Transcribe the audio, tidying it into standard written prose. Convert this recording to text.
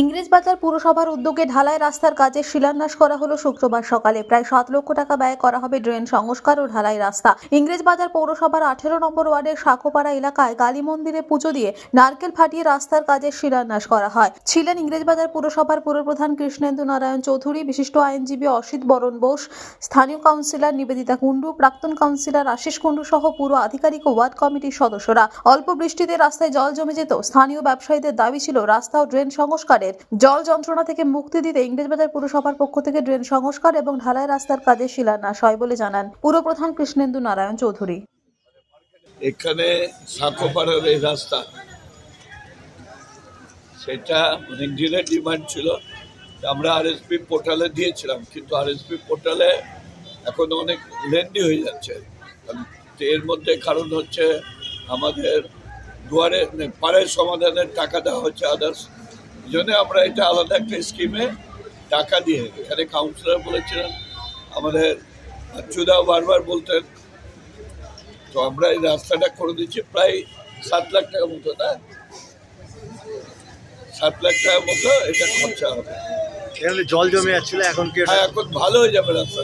ইংরেজবাজার পুরসভার উদ্যোগে ঢালাই রাস্তার কাজের শিলান্যাস করা হলো শুক্রবার সকালে। প্রায় 7 লক্ষ টাকা ব্যয় করা হবে ড্রেন সংস্কার ও ঢালাই রাস্তা। ইংরেজবাজার পৌরসভার 18 নম্বর ওয়ার্ডের শাকোপাড়া এলাকায় কালী মন্দিরে পুজো দিয়ে নারকেল ফাটিয়ে রাস্তার কাজের শিলান্যাস করা হয়। ছিলেন ইংরেজবাজার পুরসভার পুরপ্রধান কৃষ্ণেন্দু নারায়ণ চৌধুরী, বিশিষ্ট আইনজীবী অসিত বরণ বোস, স্থানীয় কাউন্সিলর নিবেদিতা কুণ্ডু, প্রাক্তন কাউন্সিলর আশিস কুণ্ডু সহ পুরো আধিকারিক ও ওয়ার্ড কমিটির সদস্যরা। অল্প বৃষ্টিতে রাস্তায় জল জমে যেত। স্থানীয় ব্যবসায়ীদের দাবি ছিল রাস্তা ও ড্রেন সংস্কার, জল যন্ত্রণা থেকে মুক্তি দিতে ইংরেজবাজার পুরসভার পক্ষ থেকে ড্রেন সংস্কার এবং ঢালাই রাস্তার কাজে শিলান্যাস হয় বলে জানান পুরপ্রধান কৃষ্ণেন্দু নারায়ণ চৌধুরী। এখানে শাকোপাড়ার এই রাস্তা, সেটা অনেক দিনের ডিমান্ড ছিল। আমরা আরএসপি পোর্টালে দিয়েছিলাম, কিন্তু আরএসপি পোর্টালে এখন অনেক লেন্দি হয়ে যাচ্ছে। এর মধ্যে কারণ হচ্ছে আমাদের দুয়ারে পাড়ের সমাধানের টাকা দেওয়া হচ্ছে আদার্স। এই জন্য আমরা এটা আলাদা একটা স্কিমে টাকা দিয়ে, এখানে কাউন্সিলর বলেছিলেন, আমাদের চুদাও বারবার বলতেন, তো আমরা এই রাস্তাটা করে দিচ্ছি। প্রায় 7 লাখ টাকা মতো, না 7 লাখ টাকার মতো এটা খরচা হবে। জল জমে যাচ্ছিল, এখন কি হ্যাঁ, এখন ভালো হয়ে যাবে রাস্তা।